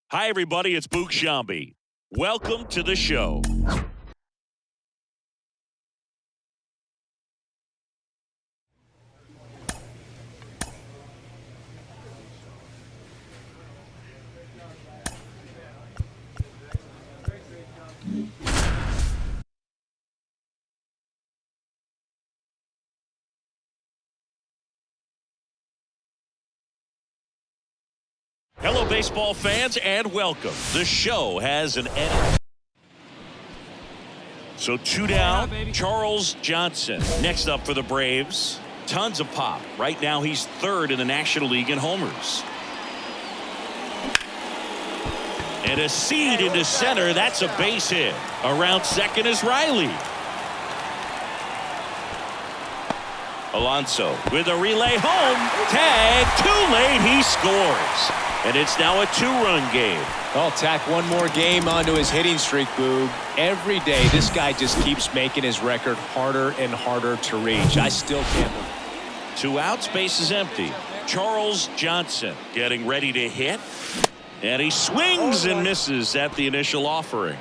Hi, everybody. It's Boog Sciambi. Welcome to the show. Hello, baseball fans, and welcome. The show has an end. So 2 down, Charles Johnson. Next up for the Braves, tons of pop. Right now he's third in the National League in homers. And a seed into center. That's a base hit. Around second is Riley. Alonso with a relay home. Tag, too late. He scores. And it's now a 2-run game. I'll tack one more game onto his hitting streak, Boog. Every day, this guy just keeps making his record harder and harder to reach. I still can't believe it. 2 outs, base is empty. Charles Johnson getting ready to hit. And he swings and misses at the initial offering.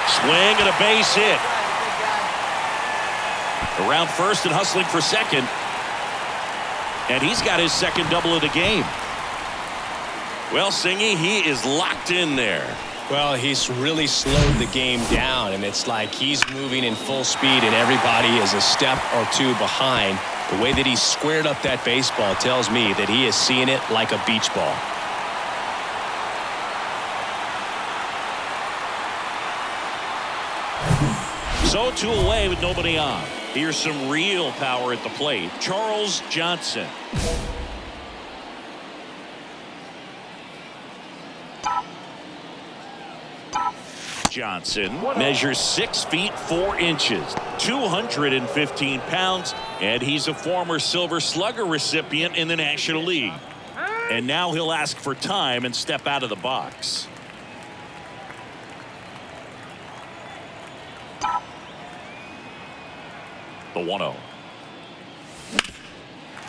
Swing and a base hit. Around first and hustling for second. And he's got his second double of the game. Well, Singy, he is locked in there. Well, he's really slowed the game down, and it's like he's moving in full speed, and everybody is a step or two behind. The way that he squared up that baseball tells me that he is seeing it like a beach ball. So 2 away with nobody on. Here's some real power at the plate. Charles Johnson. Johnson measures 6 feet 4 inches, 215 pounds, and he's a former Silver Slugger recipient in the National League. And now he'll ask for time and step out of the box. The 1-0.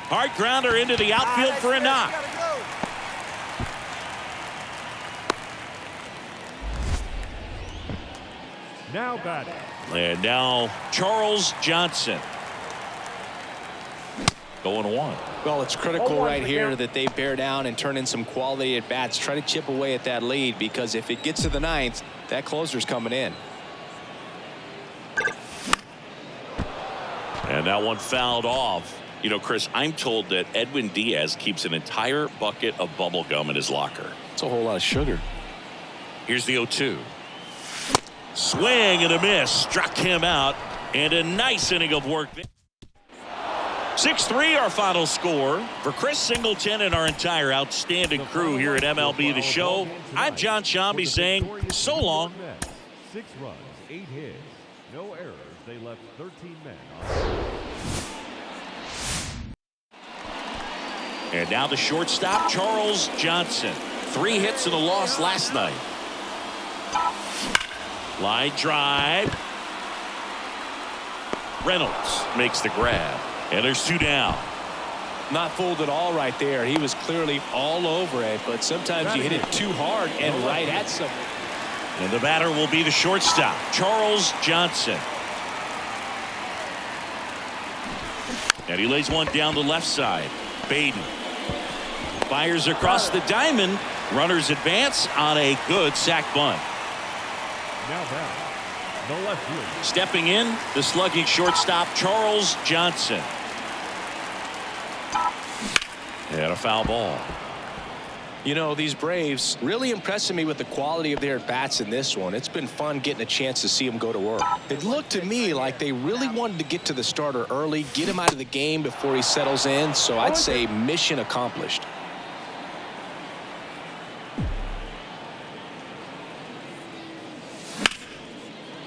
Hard grounder into the outfield for a knock. Now batting. And now Charles Johnson. Going 1. Well, it's critical right here that they bear down and turn in some quality at bats. Try to chip away at that lead, because if it gets to the 9th, that closer's coming in. And that one fouled off. You know, Chris, I'm told that Edwin Diaz keeps an entire bucket of bubble gum in his locker. It's a whole lot of sugar. Here's the 0-2. Swing and a miss. Struck him out. And a nice inning of work. 6-3 our final score. For Chris Singleton and our entire outstanding crew here at MLB The Show, I'm John Sciambi saying so long. 6 runs, 8 hits, no errors. They left 13 men on. And now the shortstop, Charles Johnson. 3 hits and a loss last night. Line drive. Reynolds makes the grab. And there's 2 down. Not fooled at all right there. He was clearly all over it, but sometimes you hit it too hard and right at someone. And the batter will be the shortstop, Charles Johnson. And he lays one down the left side. Baden fires across the diamond. Runners advance on a good sac bunt. Now batting. The left fielder. Stepping in, the slugging shortstop, Charles Johnson. And a foul ball. You know, these Braves really impressing me with the quality of their bats in this one. It's been fun getting a chance to see them go to work. It looked to me like they really wanted to get to the starter early, get him out of the game before he settles in. So I'd say mission accomplished.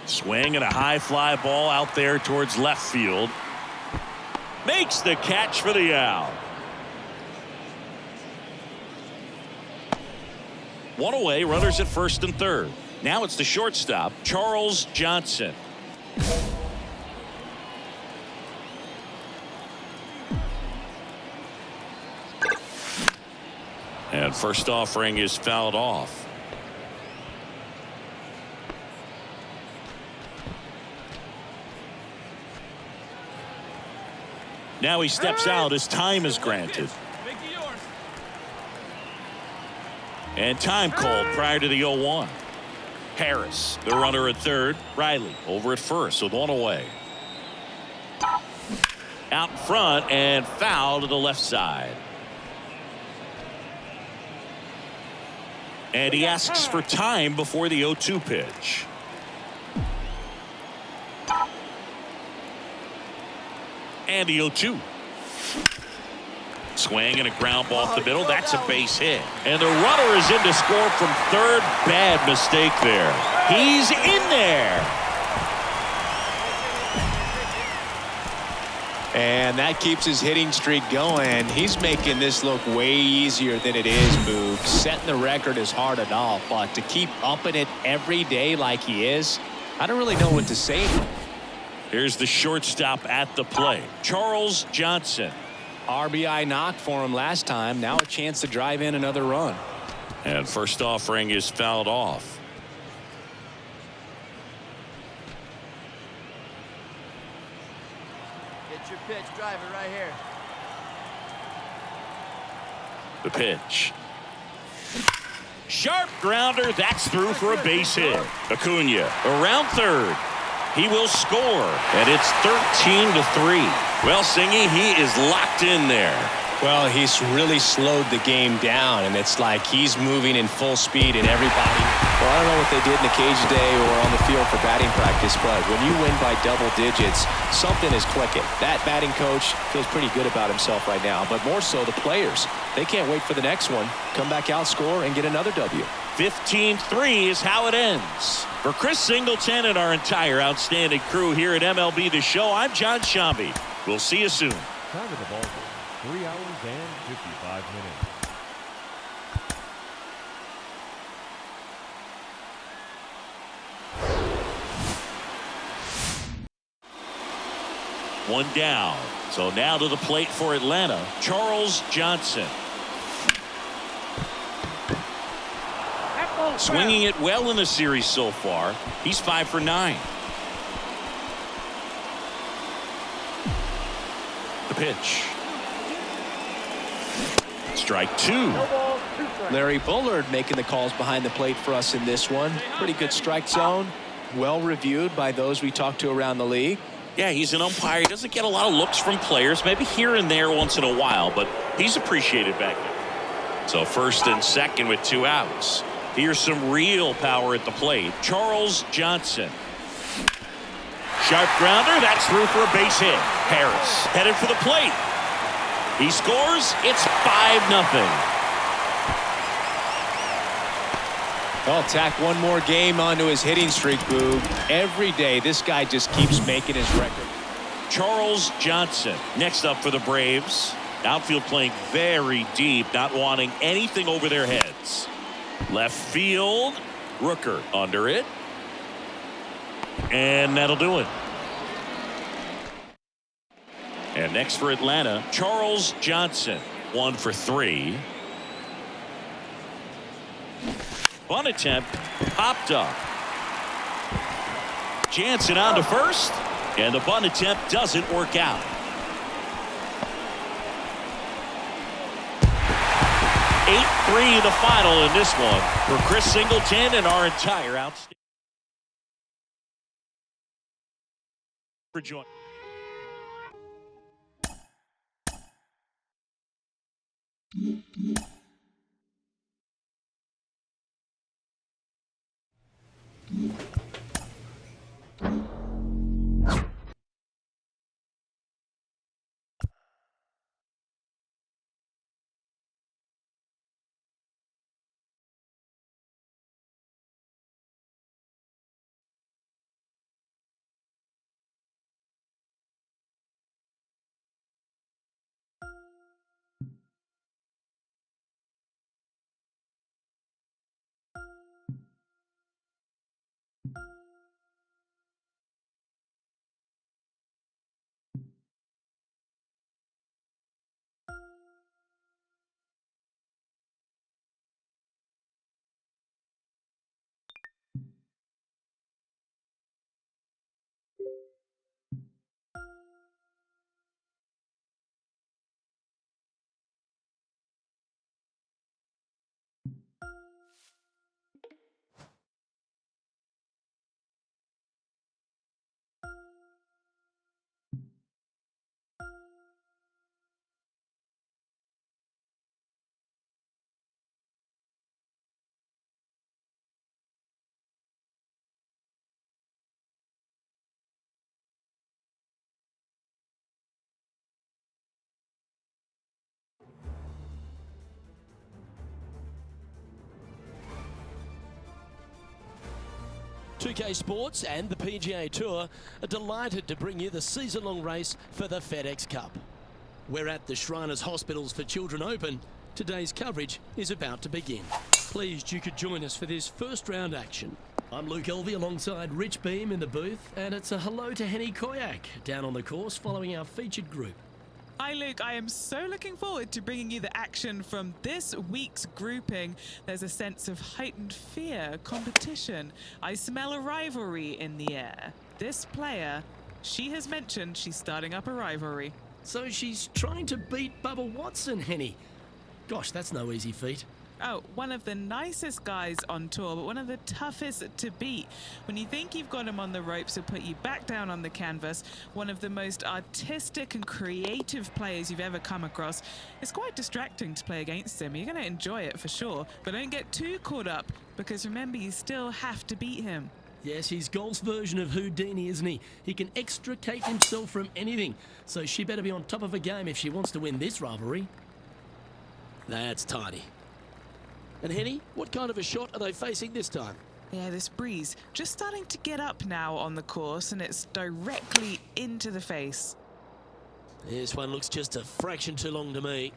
Swing and a high fly ball out there towards left field. Makes the catch for the out. 1 away, runners at first and third. Now it's the shortstop, Charles Johnson. And first offering is fouled off. Now he steps out as time is granted. And time called prior to the 0-1. Harris, the runner at third. Riley over at first with one away. Out in front and foul to the left side. And he asks for time before the 0-2 pitch. And the 0-2. Swing and a ground ball off the middle. That's a base hit. And the runner is in to score from third. Bad mistake there. He's in there. And that keeps his hitting streak going. He's making this look way easier than it is, Boog. Setting the record is hard enough, but to keep upping it every day like he is, I don't really know what to say. Here's the shortstop at the plate, Charles Johnson. RBI knock for him last time. Now a chance to drive in another run. And first offering is fouled off. Get your pitch, drive it right here. The pitch. Sharp grounder. That's through for a base hit. Acuna around third. He will score, and it's 13-3. Well, Singy, he is locked in there. Well, he's really slowed the game down, and it's like he's moving in full speed, and everybody. Well, I don't know what they did in the cage today or on the field for batting practice, but when you win by double digits, something is clicking. That batting coach feels pretty good about himself right now, but more so the players. They can't wait for the next one. Come back out, score, and get another W. 15-3 is how it ends. For Chris Singleton and our entire outstanding crew here at MLB The Show, I'm John Shambi. We'll see you soon. Time of the ball game, 3 hours and 55 minutes. One down. So now to the plate for Atlanta, Charles Johnson. Swinging it well in the series so far. He's 5 for 9. The pitch. Strike 2. Larry Bullard making the calls behind the plate for us in this one. Pretty good strike zone. Well reviewed by those we talked to around the league. Yeah, he's an umpire. He doesn't get a lot of looks from players, maybe here and there once in a while, but he's appreciated back there. So first and second with 2 outs. Here's some real power at the plate. Charles Johnson. Sharp grounder. That's through for a base hit. Harris headed for the plate. He scores. It's 5-0. Well, tack one more game onto his hitting streak, Boog. Every day, this guy just keeps making his record. Charles Johnson next up for the Braves. Outfield playing very deep, not wanting anything over their heads. Left field, Rooker under it. And that'll do it. And next for Atlanta, Charles Johnson. 1 for 3. Bunt attempt popped up. Jansen on to first, and the bunt attempt doesn't work out. 8-3 the final in this one for Chris Singleton and our entire outstanding for joining. 2K Sports and the PGA Tour are delighted to bring you the season-long race for the FedEx Cup. We're at the Shriners Hospitals for Children Open. Today's coverage is about to begin. Pleased you could join us for this first round action. I'm Luke Elvey alongside Rich Beam in the booth, and it's a hello to Henny Koyak down on the course following our featured group. Hi Luke, I am so looking forward to bringing you the action from this week's grouping. There's a sense of heightened fear, competition. I smell a rivalry in the air. This player, she has mentioned she's starting up a rivalry. So she's trying to beat Bubba Watson, Henny. Gosh, that's no easy feat. Oh, one of the nicest guys on tour, but one of the toughest to beat. When you think you've got him on the ropes, he'll put you back down on the canvas. One of the most artistic and creative players you've ever come across. It's quite distracting to play against him. You're going to enjoy it for sure, but don't get too caught up, because remember, you still have to beat him. Yes, he's golf's version of Houdini, isn't he? He can extricate himself from anything, so she better be on top of her game if she wants to win this rivalry. That's tidy. And Henny, what kind of a shot are they facing this time? Yeah, this breeze just starting to get up now on the course, and it's directly into the face. This one looks just a fraction too long to me.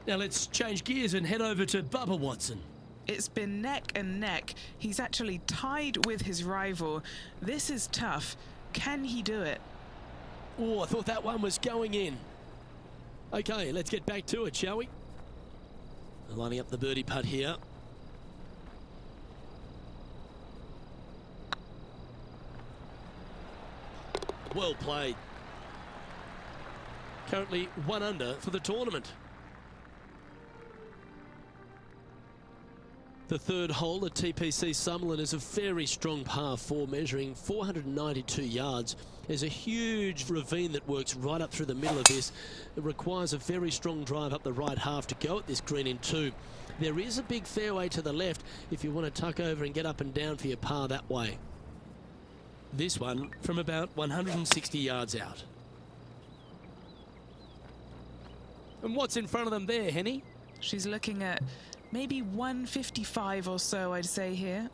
Now let's change gears and head over to Bubba Watson. It's been neck and neck. He's actually tied with his rival. This is tough. Can he do it? Oh, I thought that one was going in. Okay, let's get back to it, shall we? Lining up the birdie putt here. Well played. Currently 1 under for the tournament. The third hole at TPC Summerlin is a very strong par 4 measuring 492 yards. There's a huge ravine that works right up through the middle of this. It requires a very strong drive up the right half to go at this green in 2. There is a big fairway to the left if you want to tuck over and get up and down for your par that way. This one from about 160 yards out. And what's in front of them there, Henny? She's looking at maybe 155 or so, I'd say here.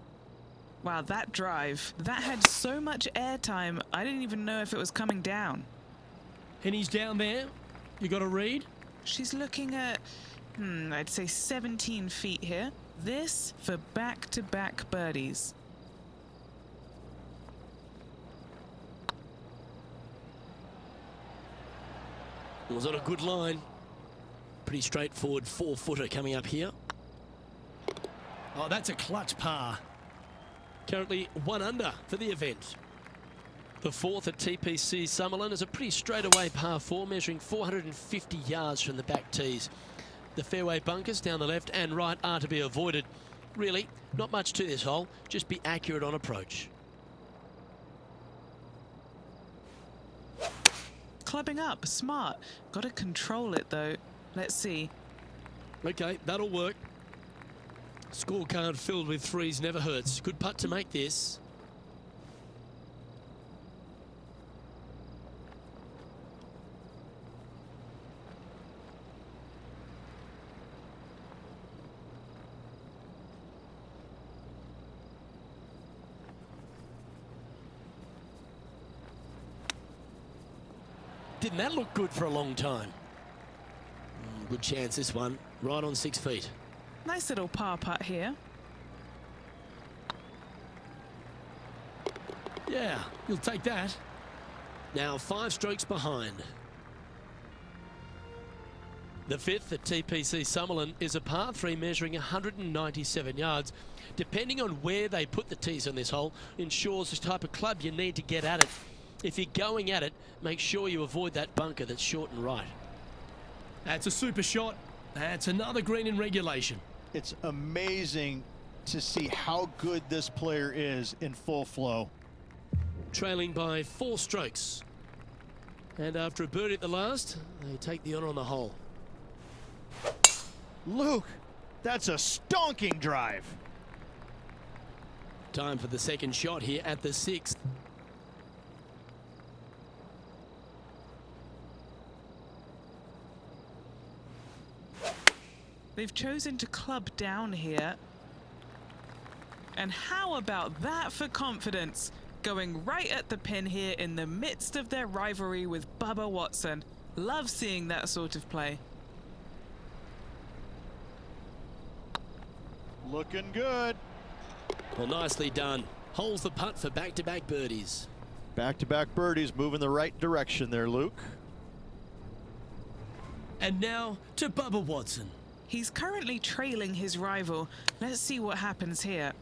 Wow, that drive, that had so much airtime, I didn't even know if it was coming down. Henny's down there. You got a read? She's looking at, I'd say 17 feet here. This for back-to-back birdies. Was on a good line. Pretty straightforward 4-footer coming up here. Oh, that's a clutch par. Currently 1 under for the event. The fourth at TPC Summerlin is a pretty straightaway par 4 measuring 450 yards from the back tees. The fairway bunkers down the left and right are to be avoided. Really, not much to this hole, just be accurate on approach. Clubbing up, smart. Got to control it though. Let's see. Okay, that'll work. Scorecard filled with 3s never hurts. Good putt to make this. Didn't that look good for a long time? Good chance this one. Right on 6 feet. Nice little par putt here. Yeah, you'll take that. Now 5 strokes behind. The fifth at TPC Summerlin is a par 3 measuring 197 yards. Depending on where they put the tees on this hole ensures the type of club you need to get at it. If you're going at it, make sure you avoid that bunker that's short and right. That's a super shot. That's another green in regulation. It's amazing to see how good this player is in full flow. Trailing by 4 strokes. And after a birdie at the last, they take the honor on the hole. Luke, that's a stonking drive. Time for the second shot here at the 6th. They've chosen to club down here. And how about that for confidence? Going right at the pin here in the midst of their rivalry with Bubba Watson. Love seeing that sort of play. Looking good. Well, nicely done. Holds the putt for back-to-back birdies. Back-to-back birdies, moving the right direction there, Luke. And now to Bubba Watson. He's currently trailing his rival. Let's see what happens here.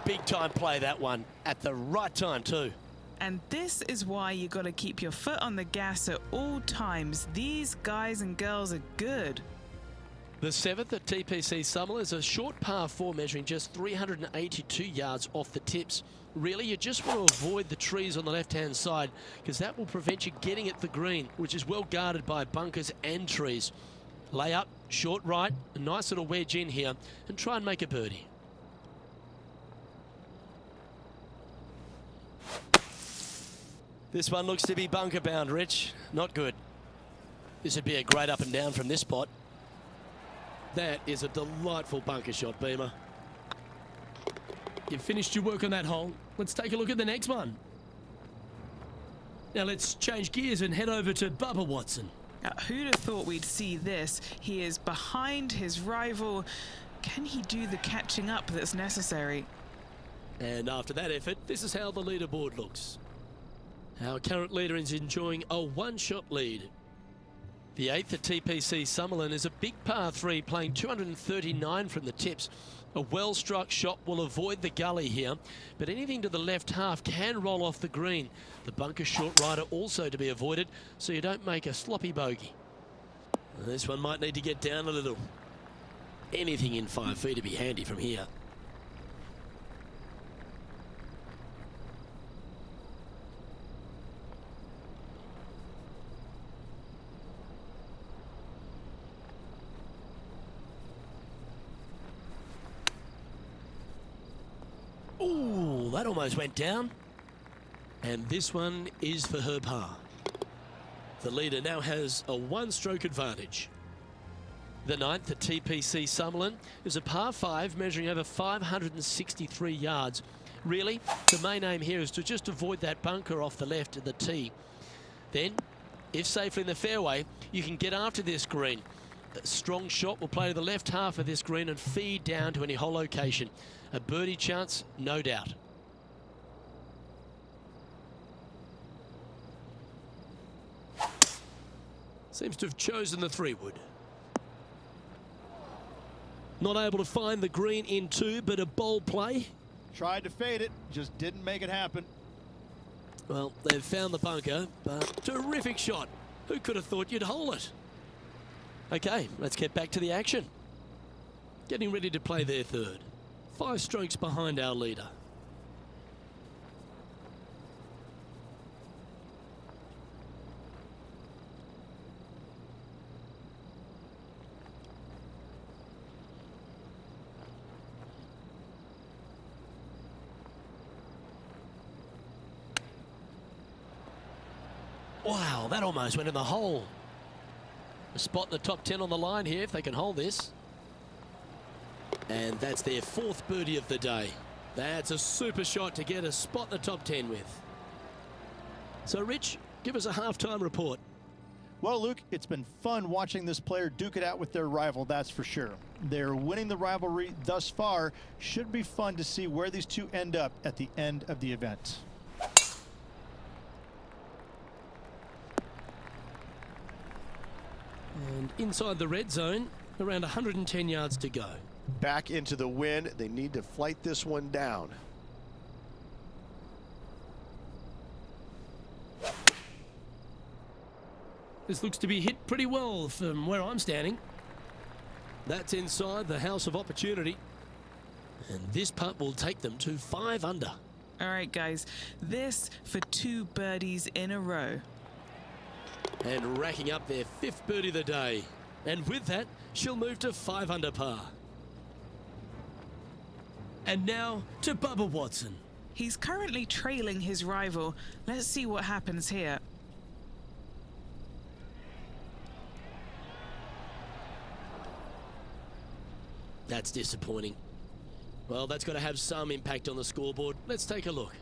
Big time play, that one. At the right time, too. And this is why you got to keep your foot on the gas at all times. These guys and girls are good. The 7th at TPC Summerlin is a short par 4 measuring just 382 yards off the tips. Really, you just want to avoid the trees on the left-hand side because that will prevent you getting at the green, which is well guarded by bunkers and trees. Lay up, short right, a nice little wedge in here, and try and make a birdie. This one looks to be bunker bound, Rich. Not good. This would be a great up and down from this spot. That is a delightful bunker shot, Beamer. You've finished your work on that hole. Let's take a look at the next one. Now let's change gears and head over to Bubba Watson. Who'd have thought we'd see this? He is behind his rival. Can he do the catching up that's necessary? And after that effort, this is how the leaderboard looks. Our current leader is enjoying a one-shot lead. The 8th at TPC Summerlin is a big par 3 playing 239 from the tips. A well-struck shot will avoid the gully here, but anything to the left half can roll off the green. The bunker short rider also to be avoided, so you don't make a sloppy bogey. This one might need to get down a little. Anything in 5 feet to be handy from here. Ooh, that almost went down. And this one is for her par. The leader now has a one-stroke advantage. The 9th at TPC Summerlin is a par 5 measuring over 563 yards. Really, the main aim here is to just avoid that bunker off the left of the tee. Then, if safely in the fairway, you can get after this green. A strong shot will play to the left half of this green and feed down to any hole location. A birdie chance, no doubt. Seems to have chosen the 3-wood. Not able to find the green in 2, but a bold play. Tried to fade it, just didn't make it happen. Well, they've found the bunker, but terrific shot. Who could have thought you'd hole it? Okay, let's get back to the action. Getting ready to play their 3rd. 5 strokes behind our leader. Wow, that almost went in the hole. A spot in the top 10 on the line here if they can hold this. And that's their 4th birdie of the day. That's a super shot to get a spot in the top 10 with. So, Rich, give us a halftime report. Well, Luke, it's been fun watching this player duke it out with their rival, that's for sure. They're winning the rivalry thus far. Should be fun to see where these two end up at the end of the event. And inside the red zone, around 110 yards to go. Back into the wind. They need to flight this one down. This looks to be hit pretty well from where I'm standing. That's inside the house of opportunity. And this putt will take them to 5 under. All right, guys, this for 2 birdies in a row. And racking up their 5th birdie of the day. And with that, she'll move to 5 under par. And now to Bubba Watson. He's currently trailing his rival. Let's see what happens here. That's disappointing. Well, that's got to have some impact on the scoreboard. Let's take a look.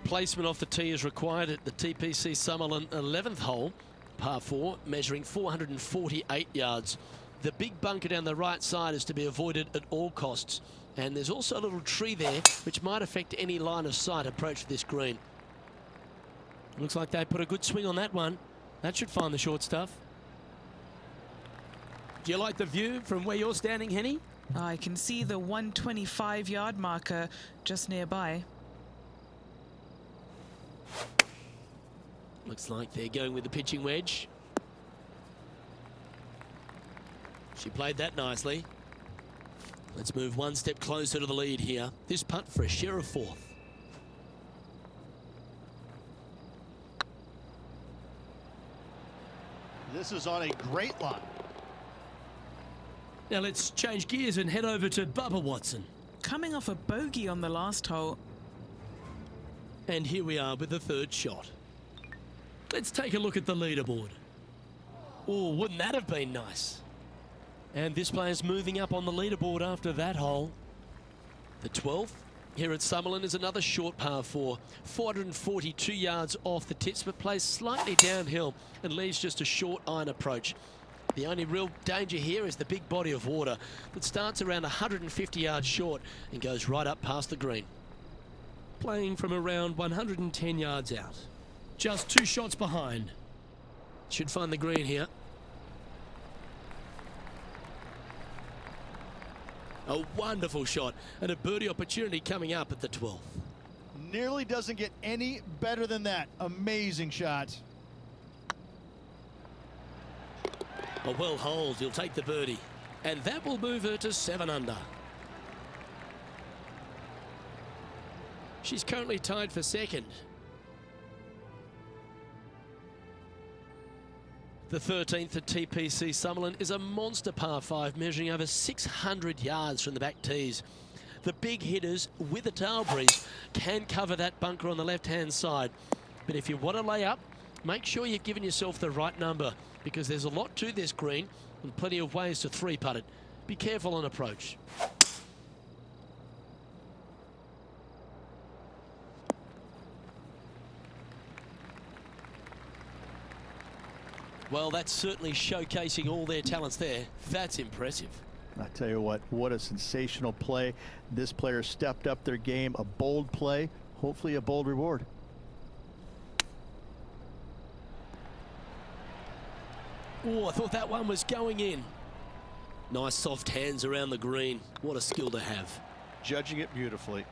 Placement off the tee is required at the TPC Summerlin 11th hole, par 4, measuring 448 yards. The big bunker down the right side is to be avoided at all costs. And there's also a little tree there which might affect any line of sight approach to this green. Looks like they put a good swing on that one. That should find the short stuff. Do you like the view from where you're standing, Henny? I can see the 125-yard marker just nearby. Looks like they're going with the pitching wedge. She played that nicely. Let's move one step closer to the lead here. This putt for a share of 4th. This is on a great line. Now let's change gears and head over to Bubba Watson. Coming off a bogey on the last hole. And here we are with the 3rd shot. Let's take a look at the leaderboard. Oh, wouldn't that have been nice? And this player's moving up on the leaderboard after that hole. The 12th here at Summerlin is another short par 4. 442 yards off the tips, but plays slightly downhill and leaves just a short iron approach. The only real danger here is the big body of water that starts around 150 yards short and goes right up past the green. Playing from around 110 yards out. Just 2 shots behind. Should find the green here. A wonderful shot and a birdie opportunity coming up at the 12th. Nearly doesn't get any better than that. Amazing shot. A well holed, he'll take the birdie. And that will move her to 7 under. She's currently tied for 2nd. The 13th at TPC Summerlin is a monster par 5 measuring over 600 yards from the back tees. The big hitters with a tail breeze can cover that bunker on the left-hand side. But if you want to lay up, make sure you've given yourself the right number because there's a lot to this green and plenty of ways to 3-putt it. Be careful on approach. Well, that's certainly showcasing all their talents there. That's impressive. I tell you what a sensational play. This player stepped up their game. A bold play, hopefully a bold reward. Oh, I thought that one was going in. Nice soft hands around the green. What a skill to have. Judging it beautifully.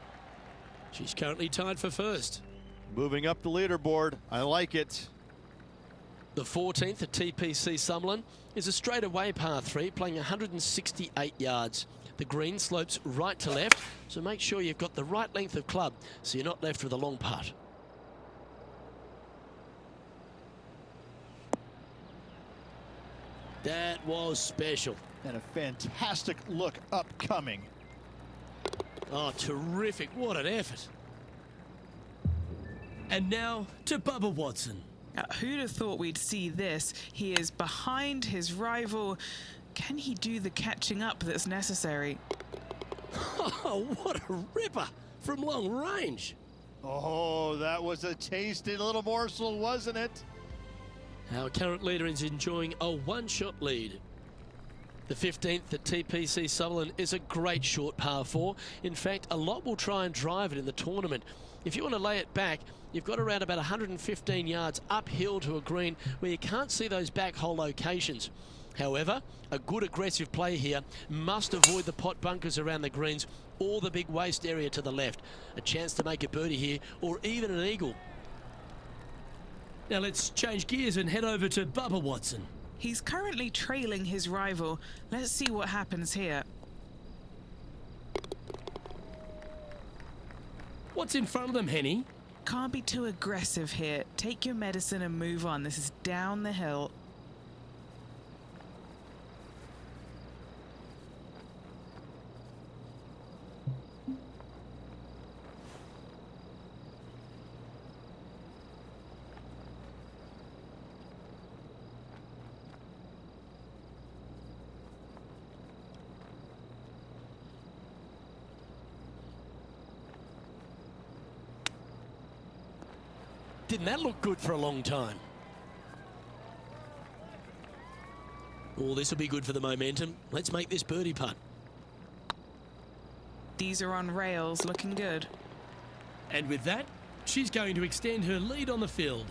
She's currently tied for 1st. Moving up the leaderboard. I like it. The 14th at TPC Summerlin is a straightaway par 3 playing 168 yards. The green slopes right to left, so make sure you've got the right length of club so you're not left with a long putt. That was special. And a fantastic look upcoming. Oh, terrific. What an effort. And now to Bubba Watson. Who'd have thought we'd see this? He is behind his rival. Can he do the catching up that's necessary? Oh, what a ripper from long range. Oh, that was a tasty little morsel, wasn't it? Our current leader is enjoying a 1-shot lead. The 15th at TPC Summerlin is a great short par 4. In fact, a lot will try and drive it in the tournament. If you want to lay it back, you've got around about 115 yards uphill to a green where you can't see those back hole locations. However, a good aggressive play here must avoid the pot bunkers around the greens or the big waste area to the left. A chance to make a birdie here or even an eagle. Now let's change gears and head over to Bubba Watson. He's currently trailing his rival. Let's see what happens here. What's in front of them, Henny? Can't be too aggressive here. Take your medicine and move on. This is down the hill. Didn't that look good for a long time? Oh, this will be good for the momentum. Let's make this birdie putt. These are on rails, looking good. And with that, she's going to extend her lead on the field.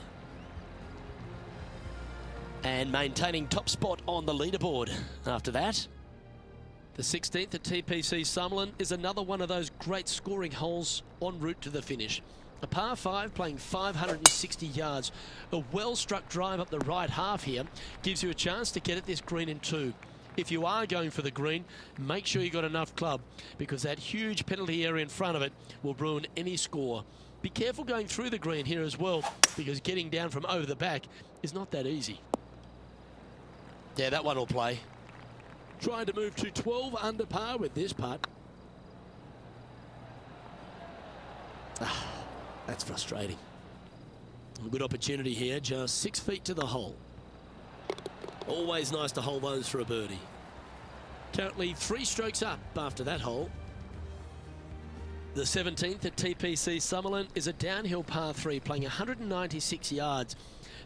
And maintaining top spot on the leaderboard after that. The 16th at TPC Summerlin is another one of those great scoring holes en route to the finish. A par 5 playing 560 yards. A well-struck drive up the right half here gives you a chance to get at this green in 2. If you are going for the green, make sure you got enough club, because that huge penalty area in front of it will ruin any score. Be careful going through the green here as well, because getting down from over the back is not that easy. Yeah, that one will play. Trying to move to 12 under par with this putt. That's frustrating. A good opportunity here, just 6 feet to the hole. Always nice to hold those for a birdie. Currently 3 strokes up after that hole. The 17th at TPC Summerlin is a downhill par 3 playing 196 yards.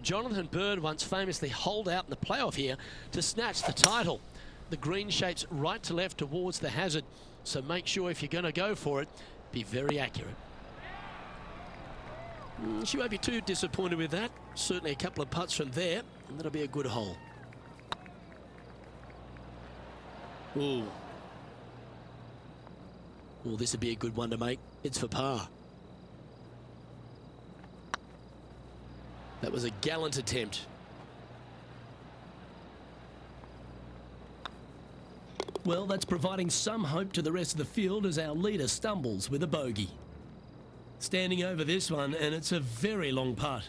Jonathan Bird once famously holed out in the playoff here to snatch the title. The green shapes right to left towards the hazard, so make sure if you're going to go for it, be very accurate. She won't be too disappointed with that. Certainly a couple of putts from there, and that'll be a good hole. Ooh. Well, this would be a good one to make. It's for par. That was a gallant attempt. Well, that's providing some hope to the rest of the field as our leader stumbles with a bogey. Standing over this one, and it's a very long putt.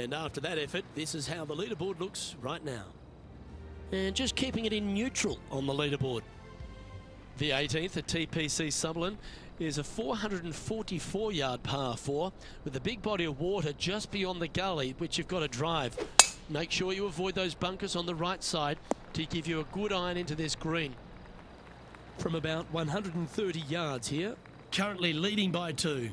And after that effort, this is how the leaderboard looks right now. And just keeping it in neutral on the leaderboard. The 18th at TPC Summerlin is a 444-yard par 4 with a big body of water just beyond the gully, which you've got to drive. Make sure you avoid those bunkers on the right side to give you a good iron into this green. From about 130 yards here, currently leading by 2.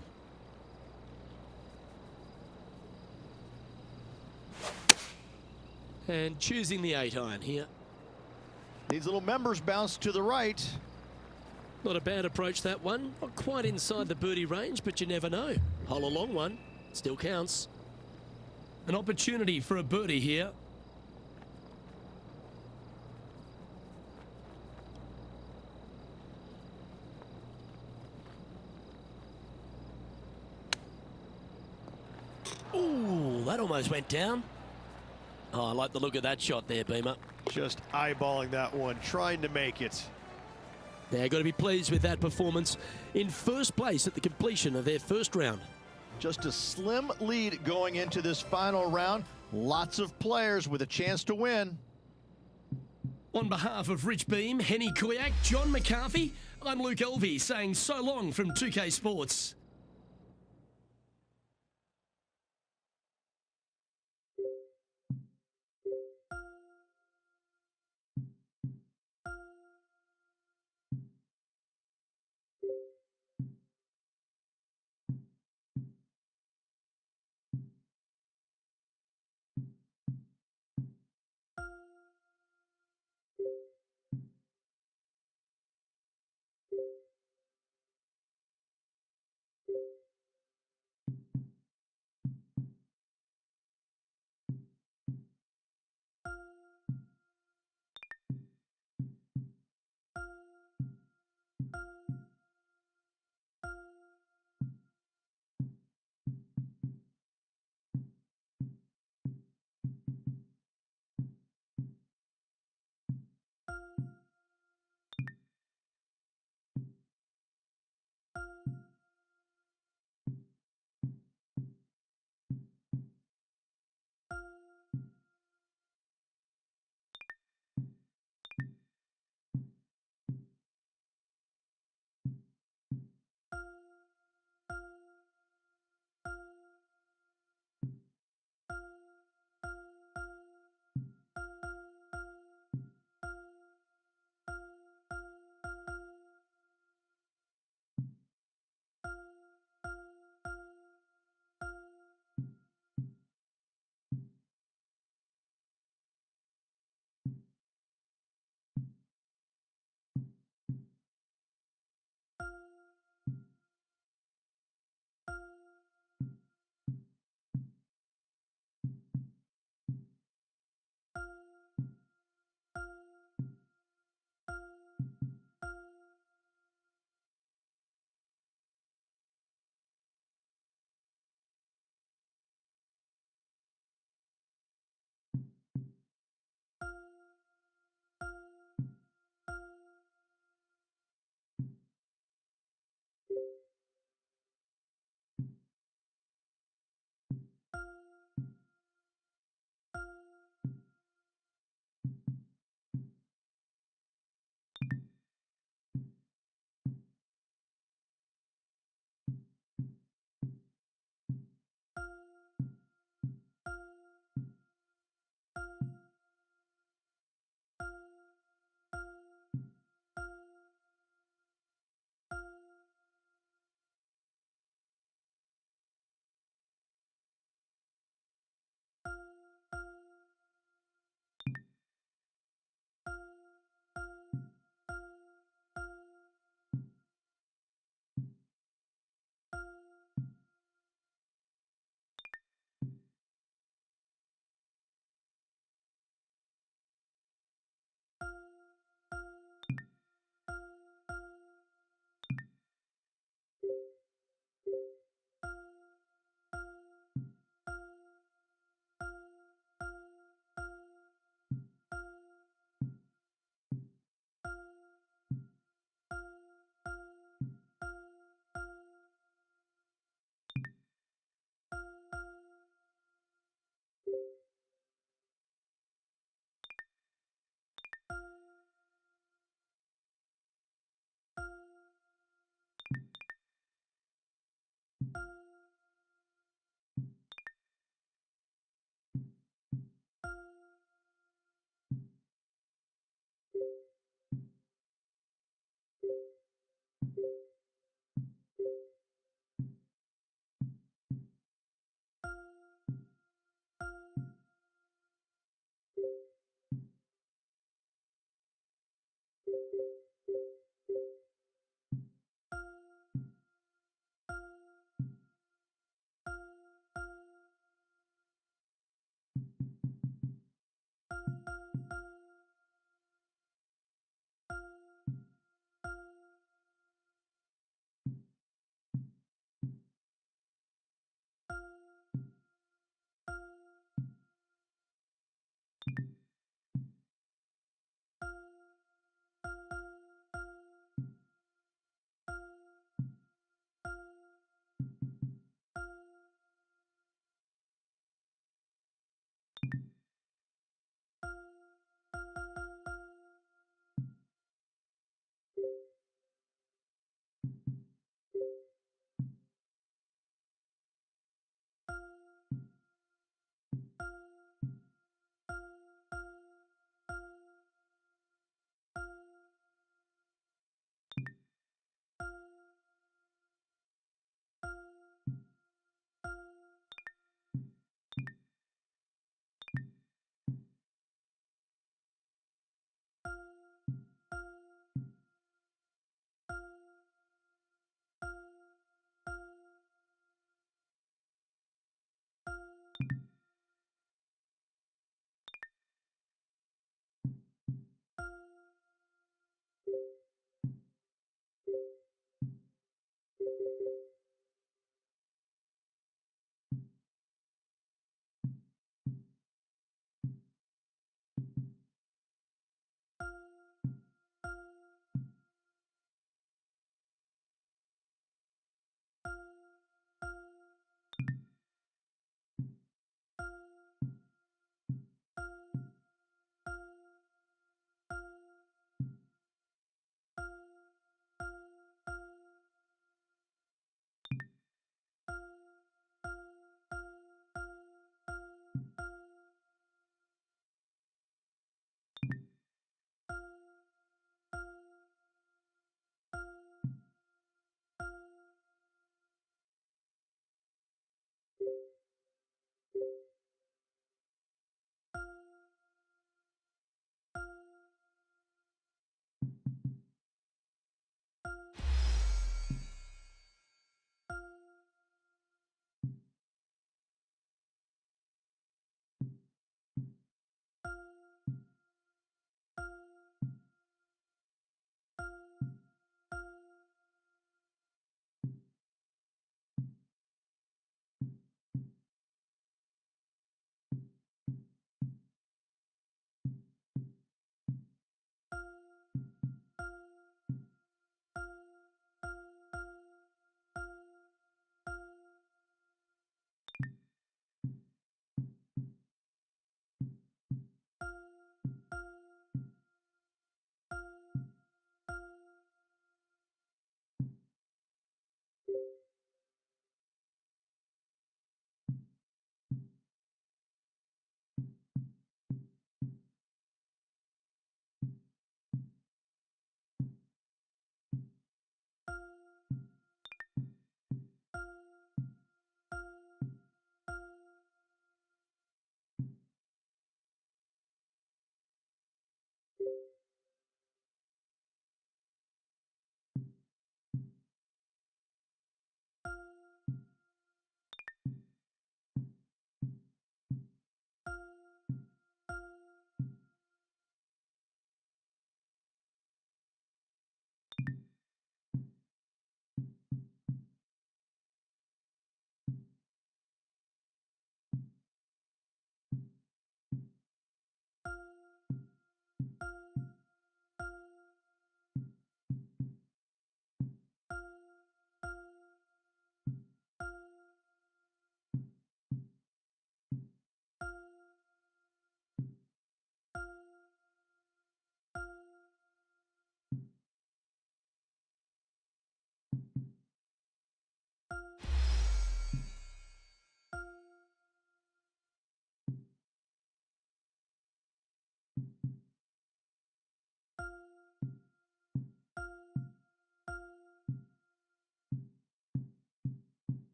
And choosing the 8-iron here. These little members bounce to the right. Not a bad approach, that one. Not quite inside the birdie range, but you never know. Hole a long one. Still counts. An opportunity for a birdie here. Ooh, that almost went down. Oh, I like the look of that shot there, Beamer. Just eyeballing that one, trying to make it. They're got to be pleased with that performance in first place at the completion of their first round. Just a slim lead going into this final round. Lots of players with a chance to win. On behalf of Rich Beam, Henny Kuyak, John McCarthy, I'm Luke Elvey saying so long from 2K Sports.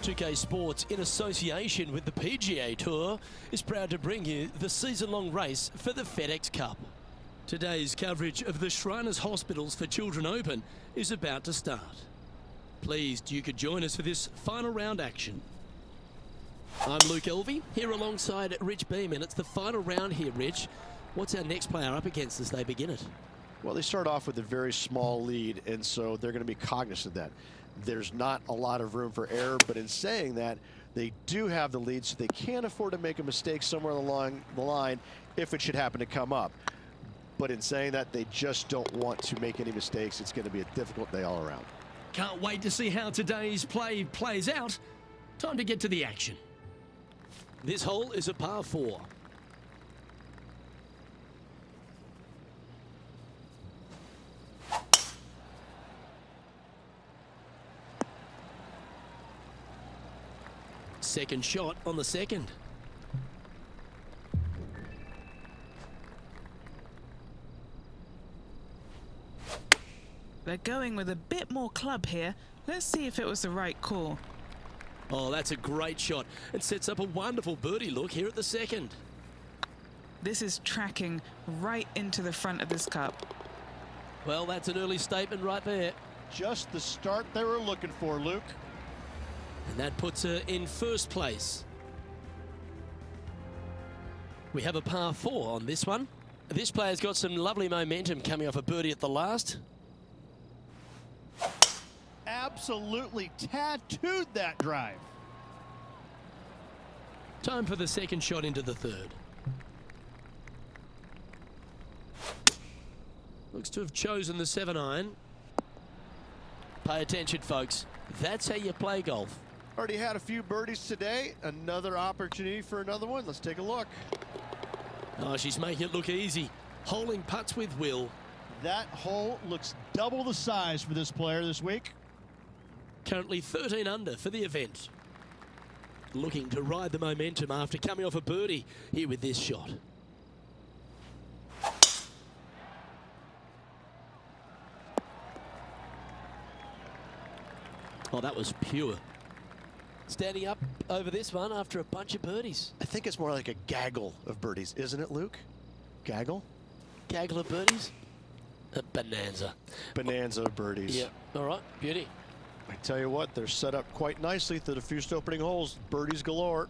2K Sports, in association with the PGA Tour, is proud to bring you the season-long race for the FedEx Cup. Today's coverage of the Shriners Hospitals for Children Open is about to start. Pleased you could join us for this final round action. I'm Luke Elvey, here alongside Rich Beam, and it's the final round here, Rich. What's our next player up against as they begin it? Well, they start off with a very small lead, and so they're going to be cognizant of that. There's not a lot of room for error, but in saying that, they do have the lead, so they can't afford to make a mistake somewhere along the line if it should happen to come up. But in saying that, they just don't want to make any mistakes. It's going to be a difficult day all around. Can't wait to see how today's play plays out. Time to get to the action. This hole is a par 4. Second shot on the second. They're going with a bit more club here. Let's see if it was the right call. Oh, that's a great shot. It sets up a wonderful birdie look here at the second. This is tracking right into the front of this cup. Well, that's an early statement right there. Just the start they were looking for, Luke. And that puts her in first place. We have a par 4 on this one. This player's got some lovely momentum coming off a birdie at the last. Absolutely tattooed that drive. Time for the second shot into the third. Looks to have chosen the 7-iron. Pay attention, folks. That's how you play golf. Already had a few birdies today. Another opportunity for another one. Let's take a look. Oh, she's making it look easy. Holing putts with will. That hole looks double the size for this player this week. Currently 13 under for the event. Looking to ride the momentum after coming off a birdie here with this shot. Oh, that was pure. Standing up over this one after a bunch of birdies. I think it's more like a gaggle of birdies, isn't it, Luke? Gaggle? Gaggle of birdies? A bonanza. Bonanza of birdies. Yeah, all right, beauty. I tell you what, they're set up quite nicely through the first opening holes. Birdies galore.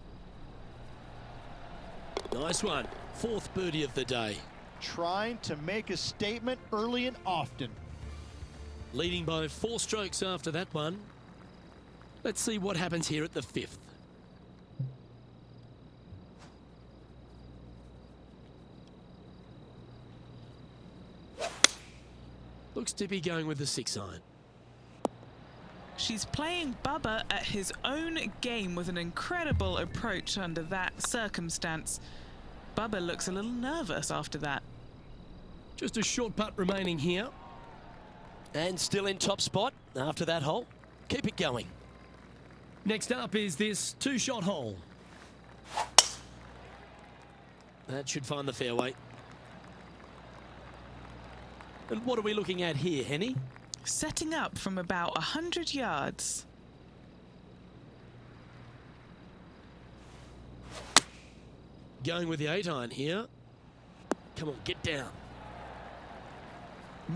Nice one. Fourth birdie of the day. Trying to make a statement early and often. Leading by 4 strokes after that one. Let's see what happens here at the 5th. Looks to be going with the 6-iron. She's playing Bubba at his own game with an incredible approach under that circumstance. Bubba looks a little nervous after that. Just a short putt remaining here. And still in top spot after that hole. Keep it going. Next up is this 2-shot hole. That should find the fairway. And what are we looking at here, Henny? Setting up from about 100 yards. Going with the 8-iron here. Come on, get down.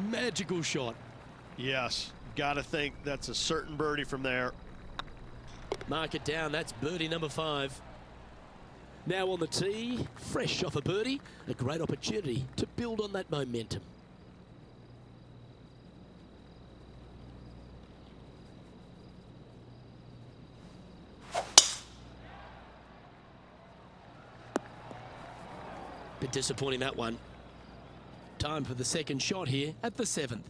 Magical shot. Yes, gotta think that's a certain birdie from there. Mark it down, that's birdie number 5. Now on the tee, fresh off a birdie, a great opportunity to build on that momentum. Bit disappointing, that one. Time for the second shot here at the 7th.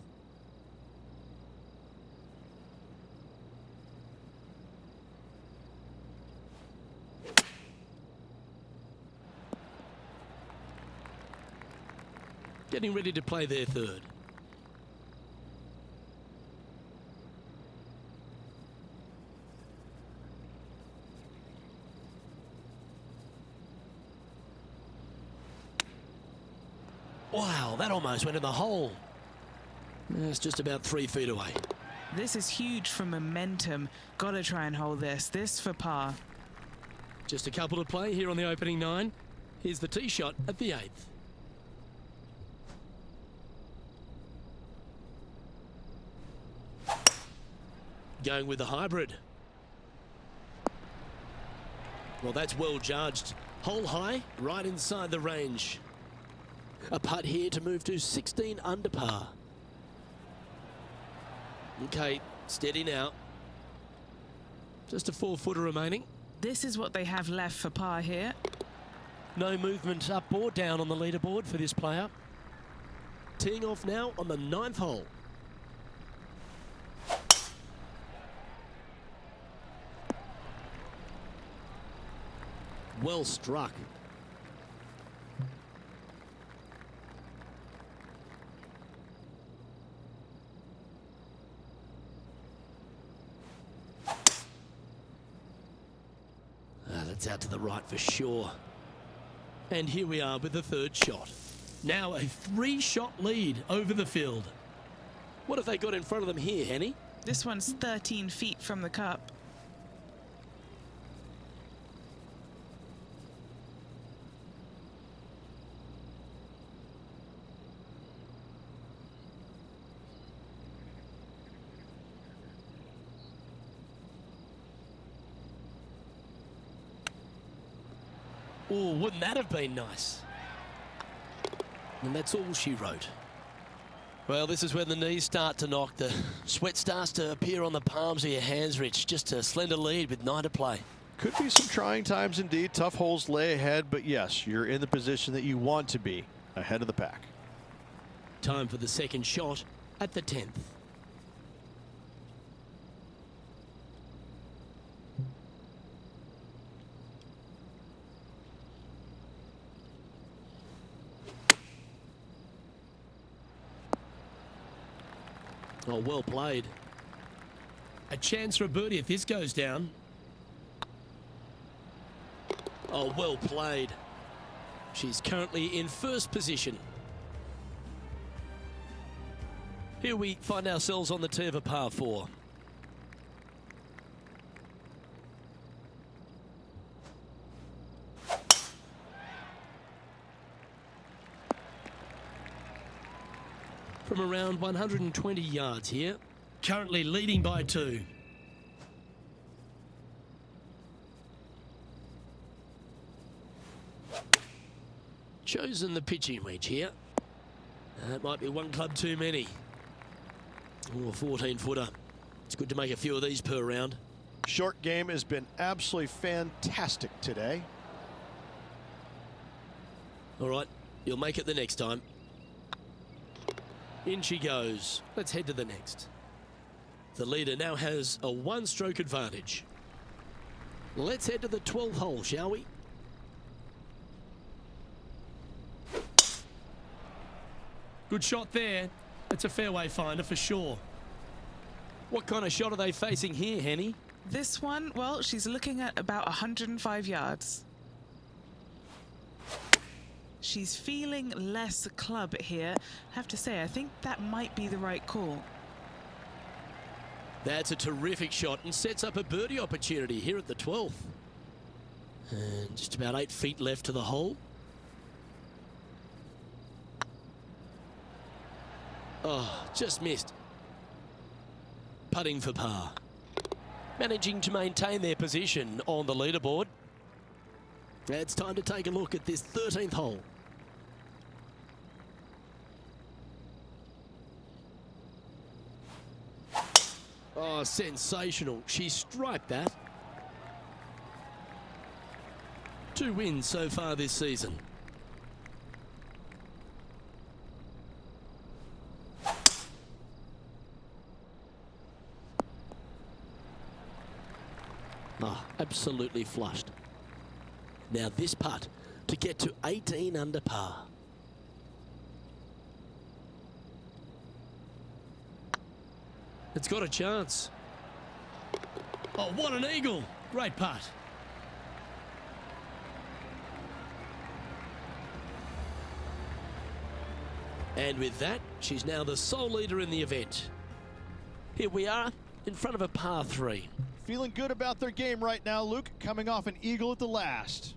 Getting ready to play their third. Wow, that almost went in the hole. It's just about 3 feet away. This is huge for momentum. Gotta try and hold this. This for par. Just a couple to play here on the opening 9. Here's the tee shot at the 8th. Going with the hybrid. Well, that's well judged. Hole high, right inside the range. A putt here to move to 16 under par. Okay, steady now. Just a 4-footer remaining. This is what they have left for par here. No movement up or down on the leaderboard for this player. Teeing off now on the 9th hole. Well struck. That's out to the right for sure. And here we are with the 3rd shot. Now a 3-shot lead over the field. What have they got in front of them here, Henny? This one's 13 feet from the cup. Oh, wouldn't that have been nice? And that's all she wrote. Well, this is when the knees start to knock. The sweat starts to appear on the palms of your hands, Rich. Just a slender lead with 9 to play. Could be some trying times indeed. Tough holes lay ahead, but yes, you're in the position that you want to be, ahead of the pack. Time for the 2nd shot at the 10th. Oh, well played. A chance for a birdie if this goes down. Oh, well played. She's currently in 1st position. Here we find ourselves on the tee of a par 4. From around 120 yards here. Currently leading by 2. Chosen the pitching wedge here. That might be 1 club too many. Oh, a 14-footer. It's good to make a few of these per round. Short game has been absolutely fantastic today. All right, you'll make it the next time. In she goes. Let's head to the next. The leader now has a 1-stroke advantage. Let's head to the 12th hole, shall we? Good shot there. That's a fairway finder for sure. What kind of shot are they facing here, Henny? This one, well, she's looking at about 105 yards. She's feeling less club here. I have to say, I think that might be the right call. That's a terrific shot and sets up a birdie opportunity here at the 12th. And just about 8 feet left to the hole. Oh, just missed. Putting for par. Managing to maintain their position on the leaderboard. It's time to take a look at this 13th hole. Oh, sensational. She striped that. 2 wins so far this season. Oh, absolutely flushed. Now this putt to get to 18 under par. It's got a chance. Oh, what an eagle. Great putt. And with that, she's now the sole leader in the event. Here we are in front of a par 3. Feeling good about their game right now, Luke, coming off an eagle at the last.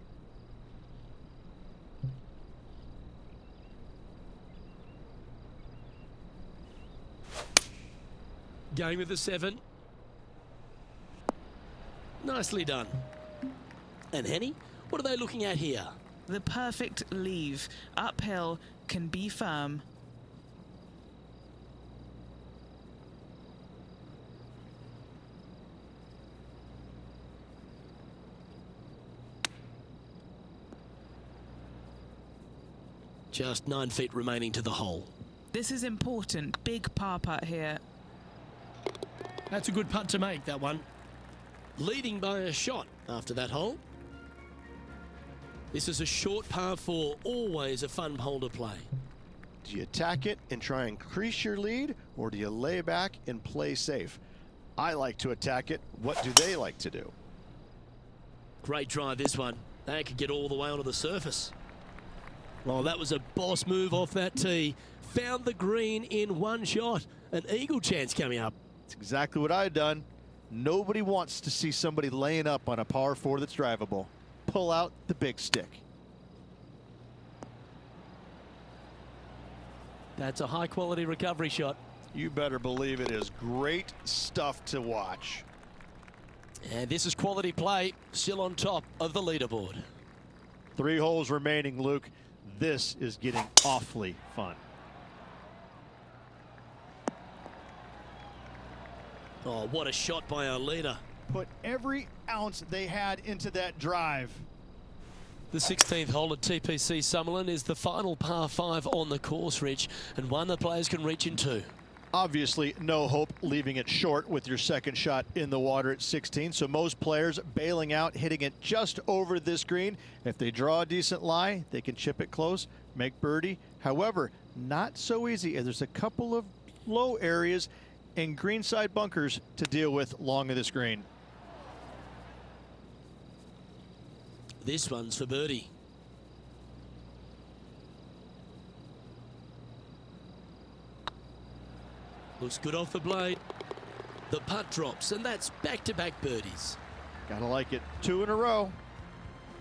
Going with the 7. Nicely done. And Henny, what are they looking at here? The perfect leave. Uphill, can be firm. Just 9 feet remaining to the hole. This is important. Big par putt here. That's a good putt to make, that one. Leading by a shot after that hole. This is a short par 4, always a fun hole to play. Do you attack it and try and increase your lead, or do you lay back and play safe? I like to attack it. What do they like to do? Great drive, this one. They could get all the way onto the surface. Well, that was a boss move off that tee. Found the green in one shot. An eagle chance coming up. It's exactly what I've done. Nobody wants to see somebody laying up on a par 4 that's drivable. Pull out the big stick. That's a high quality recovery shot. You better believe it is great stuff to watch. And this is quality play, still on top of the leaderboard. 3 holes remaining, Luke. This is getting awfully fun. Oh, what a shot by our leader. Put every ounce they had into that drive. The 16th hole at TPC Summerlin is the final par 5 on the course, Rich, and one the players can reach into. Obviously, no hope leaving it short with your second shot in the water at 16. So most players bailing out, hitting it just over this green. If they draw a decent lie, they can chip it close, make birdie. However, not so easy. There's a couple of low areas and greenside bunkers to deal with along of this green. This one's for birdie. Looks good off the blade. The putt drops, and that's back-to-back birdies. Gotta like it. 2 in a row.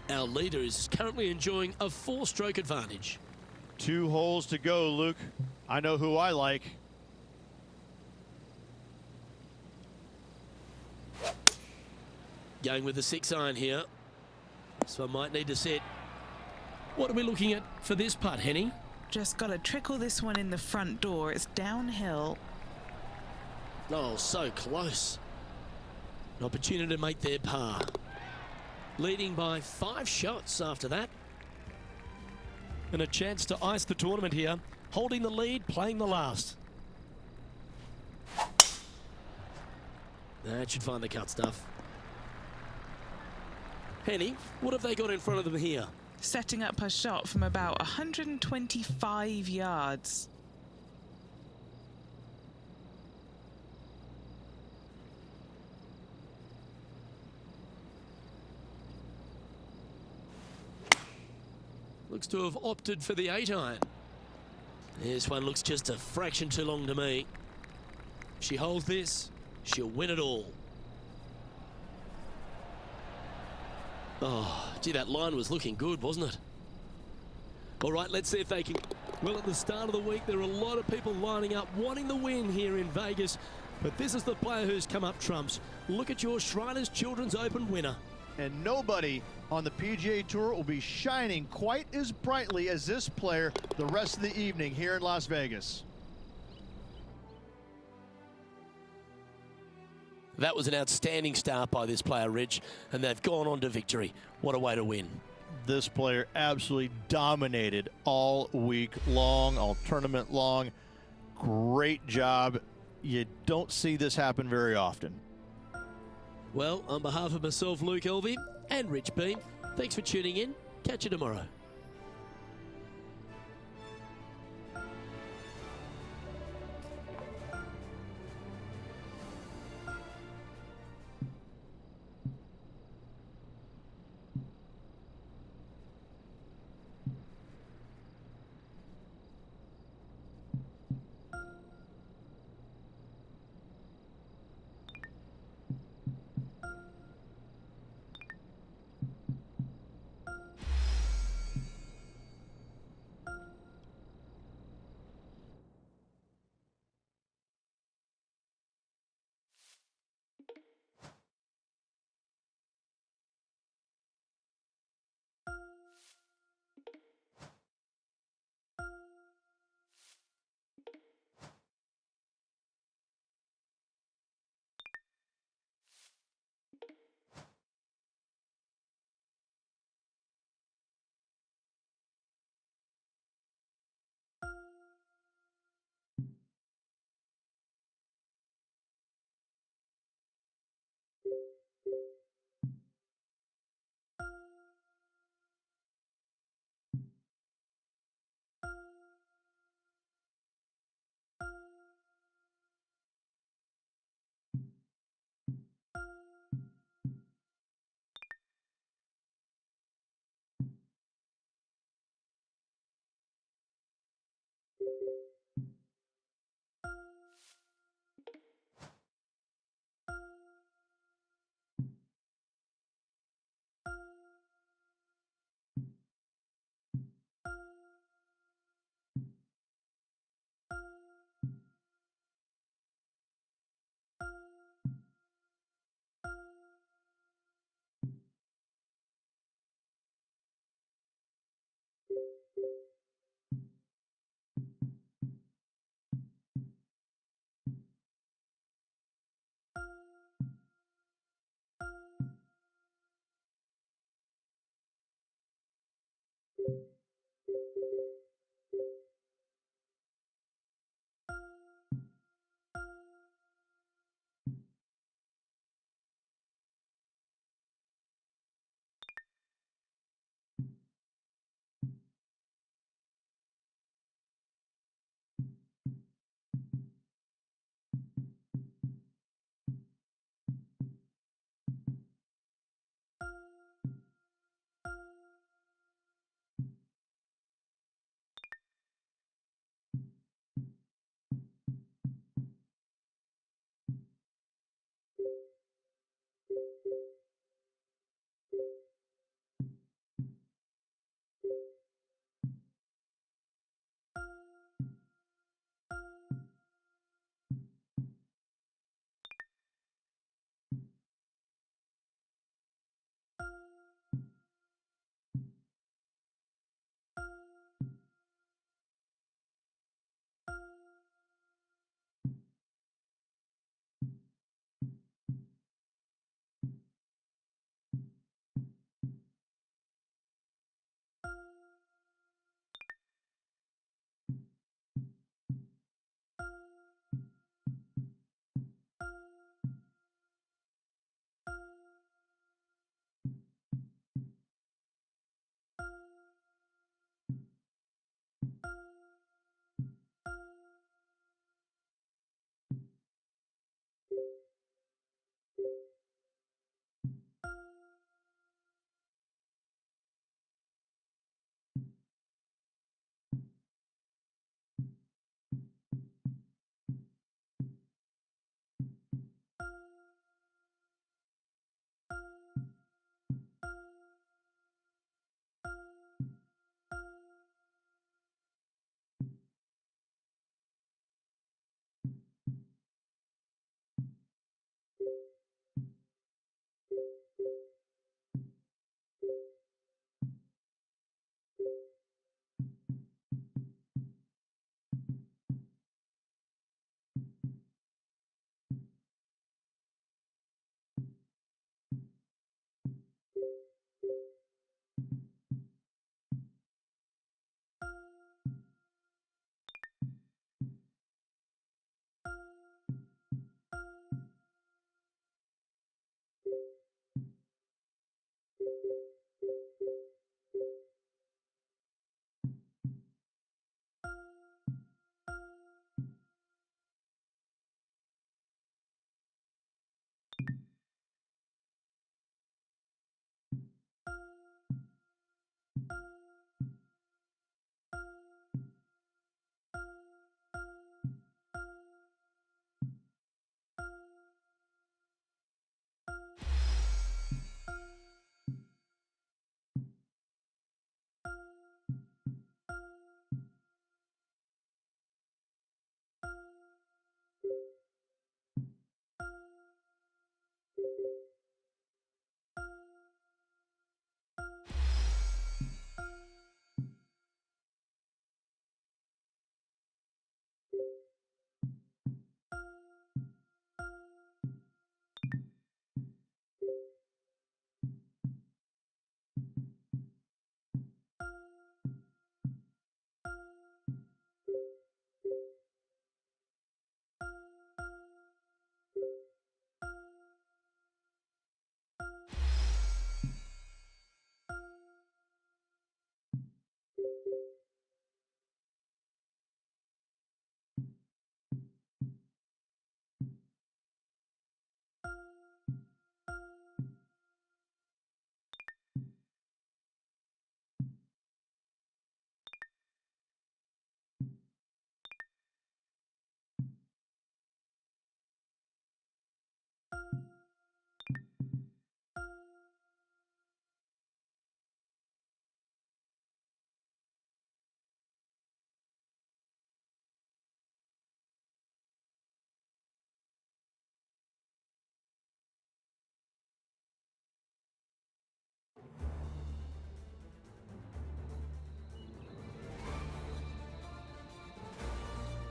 Our leader is currently enjoying a 4-stroke advantage. 2 holes to go, Luke. I know who I like. Going with the 6-iron here. So I might need to set. What are we looking at for this putt, Henny? Just got to trickle this one in the front door. It's downhill. Oh, so close. An opportunity to make their par. Leading by 5 shots after that. And a chance to ice the tournament here. Holding the lead, playing the last. That should find the cut stuff. Henny, what have they got in front of them here? Setting up her shot from about 125 yards. Looks to have opted for the 8-iron. This one looks just a fraction too long to me. If she holds this, she'll win it all. Oh, gee, that line was looking good, wasn't it? All right, let's see if they can. Well, at the start of the week, there are a lot of people lining up wanting the win here in Vegas. But this is the player who's come up trumps. Look at your Shriners Children's Open winner. And nobody on the PGA Tour will be shining quite as brightly as this player the rest of the evening here in Las Vegas. That was an outstanding start by this player, Rich, and they've gone on to victory. What a way to win. This player absolutely dominated all week long, all tournament long. Great job. You don't see this happen very often. Well, on behalf of myself, Luke Elvey, and Rich Beam, thanks for tuning in. Catch you tomorrow.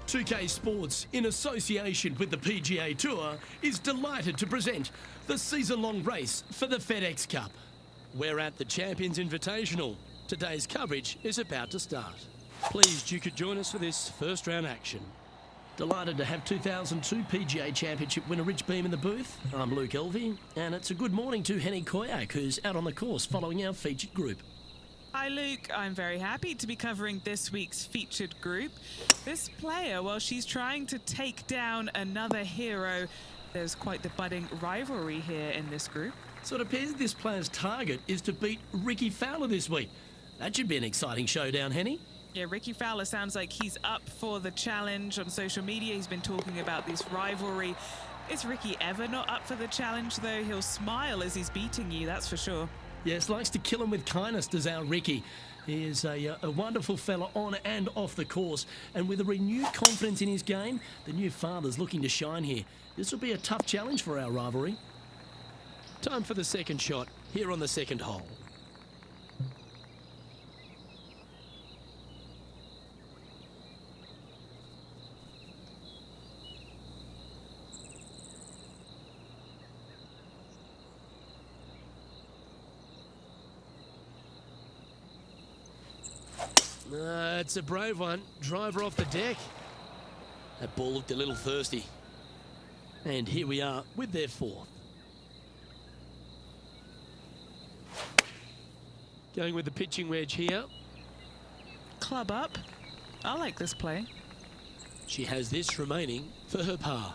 2K Sports, in association with the PGA Tour, is delighted to present the season-long race for the FedEx Cup. We're at the Champions Invitational. Today's coverage is about to start. Pleased you could join us for this first round action. Delighted to have 2002 PGA Championship winner Rich Beem in the booth. I'm Luke Elvey, and it's a good morning to Henny Koyak, who's out on the course following our featured group. Hi Luke, I'm very happy to be covering this week's featured group. This player, while she's trying to take down another hero, there's quite the budding rivalry here in this group. So it appears this player's target is to beat Rickie Fowler this week. That should be an exciting showdown, Henny. Yeah, Rickie Fowler sounds like he's up for the challenge. On social media, he's been talking about this rivalry. Is Rickie ever not up for the challenge, though? He'll smile as he's beating you, that's for sure. Yes, likes to kill him with kindness, does our Rickie. He is a wonderful fella on and off the course. And with a renewed confidence in his game, the new father's looking to shine here. This will be a tough challenge for our rivalry. Time for the second shot here on the second hole. It's a brave one. Driver off the deck. That ball looked a little thirsty. And here we are with their fourth. Going with the pitching wedge here. Club up. I like this play. She has this remaining for her par.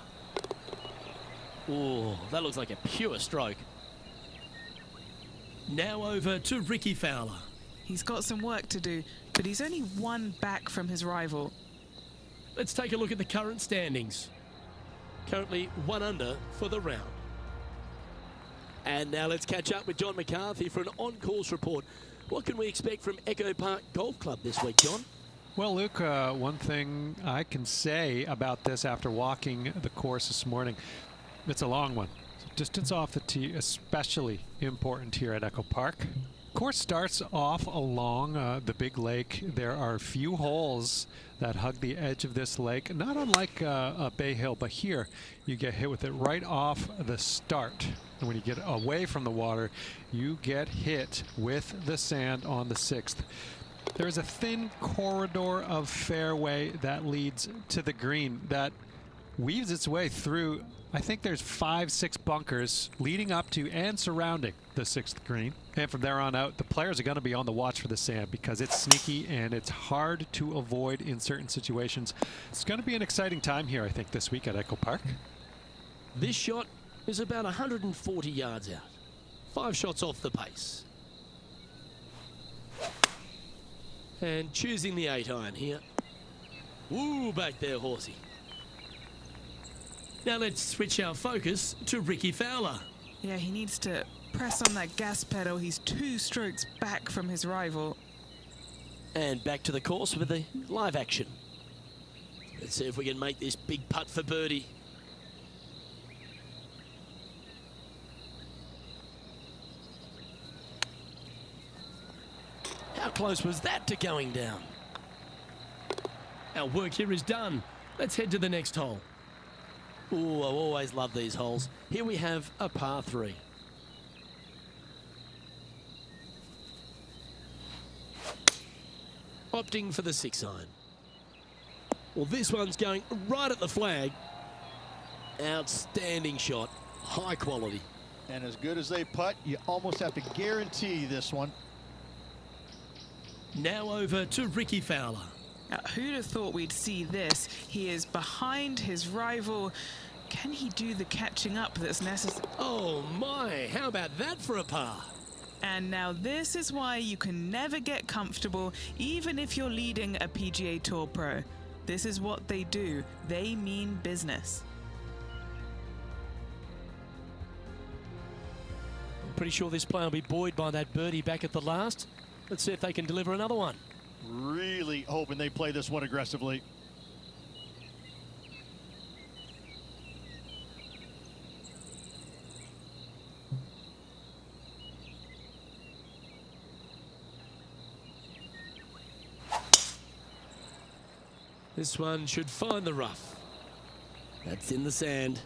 Oh, that looks like a pure stroke. Now over to Rickie Fowler. He's got some work to do, but he's only one back from his rival. Let's take a look at the current standings. Currently 1 under for the round. And now let's catch up with John McCarthy for an on-course report. What can we expect from Echo Park Golf Club this week, John? Well, Luke, one thing I can say about this after walking the course this morning, it's a long one. So distance off the tee, especially important here at Echo Park. Course starts off along the big lake. There are a few holes that hug the edge of this lake, not unlike Bay Hill, but here you get hit with it right off the start. And when you get away from the water, you get hit with the sand on the 6th. There's a thin corridor of fairway that leads to the green that weaves its way through. I think there's 5-6 bunkers leading up to and surrounding the 6th green. And from there on out, the players are going to be on the watch for the sand because it's sneaky and it's hard to avoid in certain situations. It's going to be an exciting time here, I think, this week at Echo Park. This shot is about 140 yards out. 5 shots off the pace. And choosing the 8-iron here. Woo, back there, horsey. Now let's switch our focus to Rickie Fowler. Yeah, he needs to press on that gas pedal. He's 2 strokes back from his rival. And back to the course with the live action. Let's see if we can make this big putt for birdie. How close was that to going down? Our work here is done. Let's head to the next hole. Ooh, I always love these holes. Here we have a par 3. Opting for the 6-iron. Well, this one's going right at the flag. Outstanding shot. High quality. And as good as they putt, you almost have to guarantee this one. Now over to Rickie Fowler. Now, who'd have thought we'd see this? He is behind his rival. Can he do the catching up that's necessary? Oh my, how about that for a par? And now this is why you can never get comfortable, even if you're leading a PGA Tour pro. This is what they do. They mean business. I'm pretty sure this player will be buoyed by that birdie back at the last. Let's see if they can deliver another one. Really hoping they play this one aggressively. This one should find the rough. That's in the sand.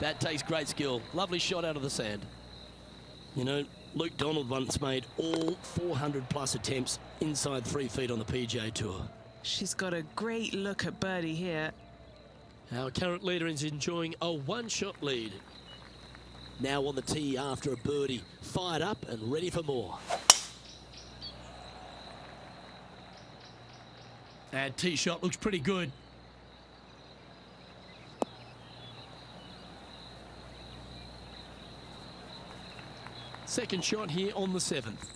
That takes great skill. Lovely shot out of the sand. You know, Luke Donald once made all 400 plus attempts inside 3 feet on the PGA Tour. She's got a great look at birdie here. Our current leader is enjoying a one-shot lead. Now on the tee after a birdie, fired up and ready for more. That tee shot looks pretty good. Second shot here on the 7th.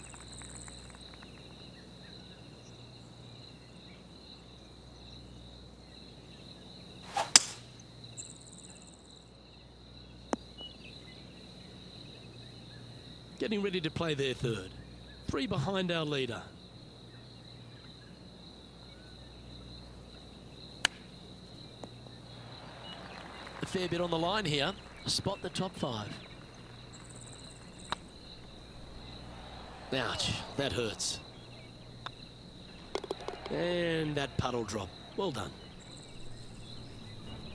Getting ready to play their third. 3 behind our leader. A fair bit on the line here. Spot the top 5. Ouch, that hurts. And that puddle drop. Well done.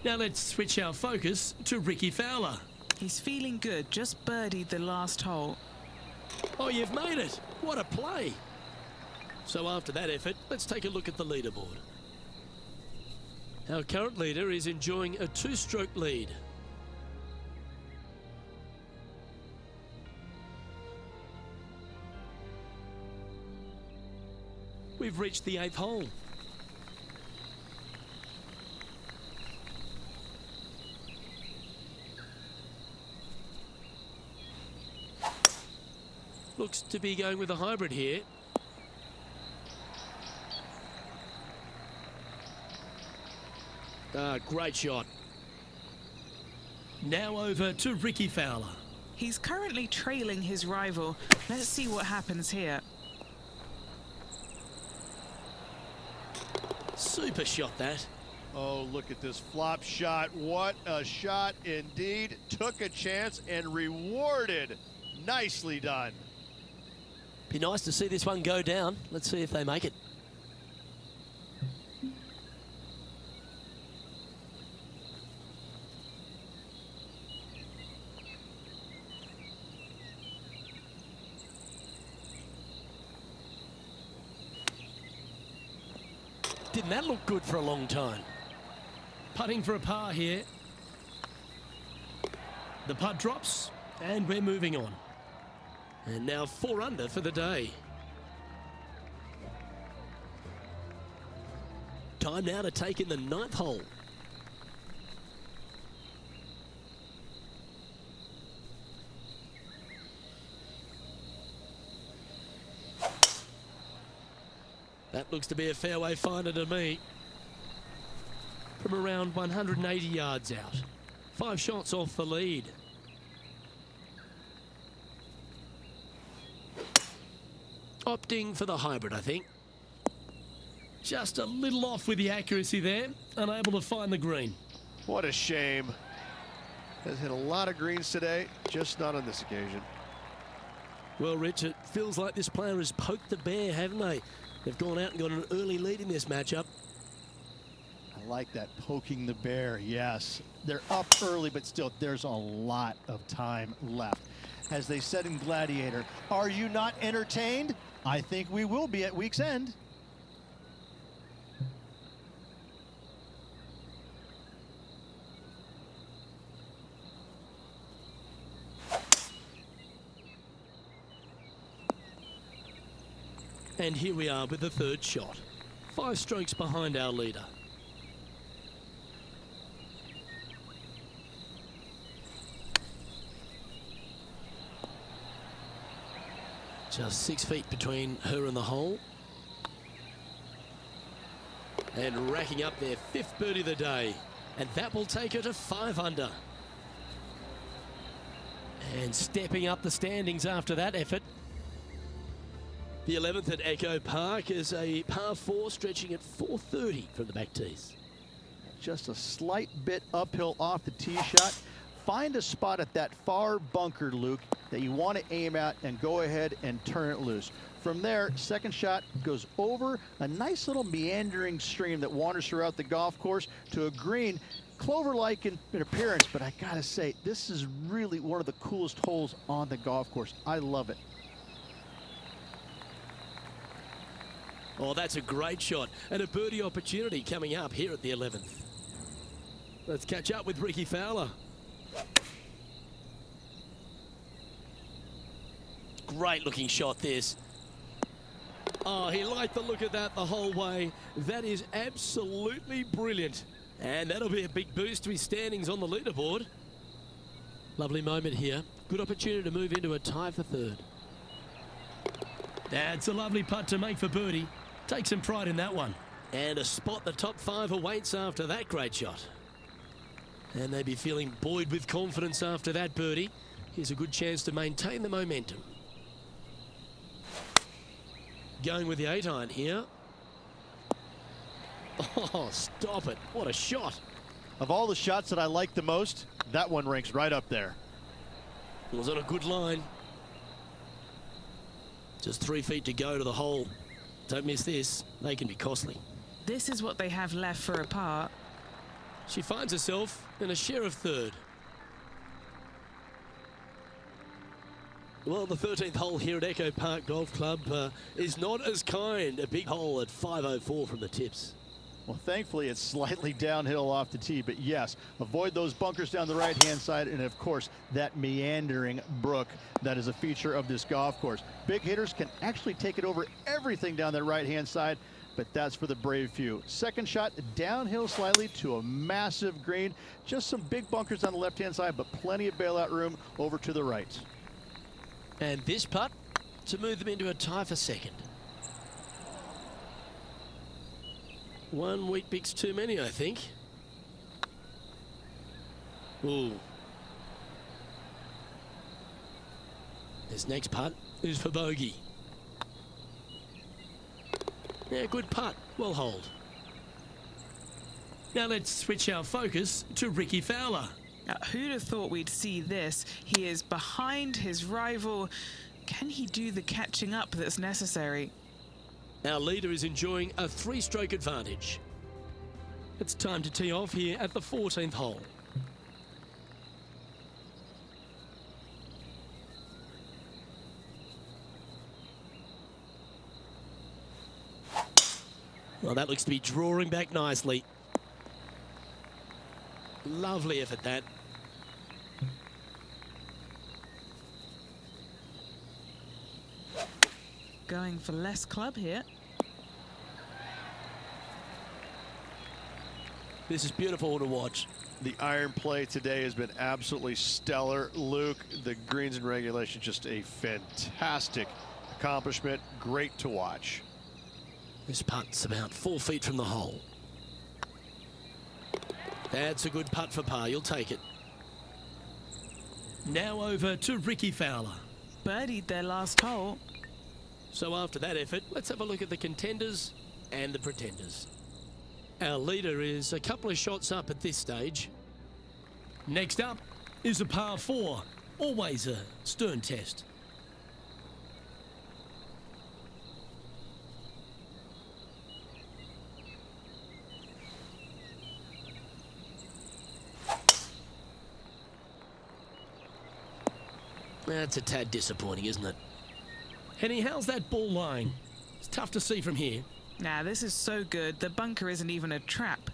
Now let's switch our focus to Ricky Fowler. He's feeling good, just birdied the last hole. Oh, you've made it. What a play. So after that effort, let's take a look at the leaderboard. Our current leader is enjoying a 2-stroke lead. We've reached the 8th hole. Looks to be going with a hybrid here. Great shot. Now over to Ricky Fowler. He's currently trailing his rival. Let's see what happens here. Super shot that. Oh, look at this flop shot. What a shot indeed. Took a chance and rewarded. Nicely done. Be nice to see this one go down. Let's see if they make it. Didn't that look good for a long time? Putting for a par here. The putt drops, and we're moving on. And now 4 under for the day. Time now to take in the 9th hole. That looks to be a fairway finder to me. From around 180 yards out. 5 shots off the lead. Opting for the hybrid, I think. Just a little off with the accuracy there. Unable to find the green. What a shame. Has hit a lot of greens today, just not on this occasion. Well, Rich, it feels like this player has poked the bear, haven't they? They've gone out and got an early lead in this matchup. I like that, poking the bear, yes. They're up early, but still, there's a lot of time left. As they said in Gladiator, are you not entertained? I think we will be at week's end. And here we are with the 3rd shot. 5 strokes behind our leader. Just 6 feet between her and the hole. And racking up their 5th birdie of the day. And that will take her to 5 under. And stepping up the standings after that effort. The 11th at Echo Park is a par 4 stretching at 430 from the back tees. Just a slight bit uphill off the tee shot. Find a spot at that far bunker, Luke, that you want to aim at and go ahead and turn it loose. From there, second shot goes over a nice little meandering stream that wanders throughout the golf course to a green, clover-like in appearance, but I gotta say, this is really one of the coolest holes on the golf course. I love it. Oh, that's a great shot and a birdie opportunity coming up here at the 11th. Let's catch up with Rickie Fowler. Great looking shot this. Oh, he liked the look of that the whole way. That is absolutely brilliant. And that'll be a big boost to his standings on the leaderboard. Lovely moment here. Good opportunity to move into a tie for third. That's a lovely putt to make for birdie. Take some pride in that one. And a spot the top 5 awaits after that great shot. And they'd be feeling buoyed with confidence after that birdie. Here's a good chance to maintain the momentum. Going with the 8-iron here. Oh, stop it. What a shot. Of all the shots that I like the most, that one ranks right up there. It was on a good line. Just 3 feet to go to the hole. Don't miss this. They can be costly. This is what they have left for a par. She finds herself in a share of third. Well, the 13th hole here at Echo Park Golf Club is not as kind. A big hole at 504 from the tips. Well, thankfully, it's slightly downhill off the tee, but yes, avoid those bunkers down the right-hand side, and of course, that meandering brook that is a feature of this golf course. Big hitters can actually take it over everything down that right-hand side, but that's for the brave few. Second shot, downhill slightly to a massive green. Just some big bunkers on the left-hand side, but plenty of bailout room over to the right. And this putt to move them into a tie for second. One Wheat Bix too many, I think. Ooh. This next putt is for bogey. Yeah, good putt. Well holed. Now let's switch our focus to Rickie Fowler. Now, who'd have thought we'd see this? He is behind his rival. Can he do the catching up that's necessary? Our leader is enjoying a 3-stroke advantage. It's time to tee off here at the 14th hole. Well, that looks to be drawing back nicely. Lovely effort, that. Going for less club here. This is beautiful to watch. The iron play today has been absolutely stellar. Luke, the greens in regulation, just a fantastic accomplishment. Great to watch. This putt's about 4 feet from the hole. That's a good putt for par. You'll take it. Now over to Rickie Fowler. Birdied their last hole. So after that effort, let's have a look at the contenders and the pretenders. Our leader is a couple of shots up at this stage. Next up is a par 4. Always a stern test. That's a tad disappointing, isn't it? Henny, how's that ball lying? It's tough to see from here. Nah, this is so good. The bunker isn't even a trap.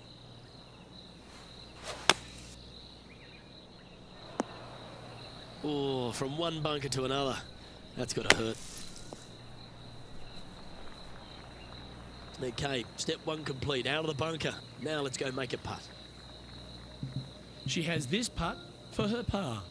Oh, from one bunker to another. That's got to hurt. Okay, step 1 complete. Out of the bunker. Now let's go make a putt. She has this putt for her par.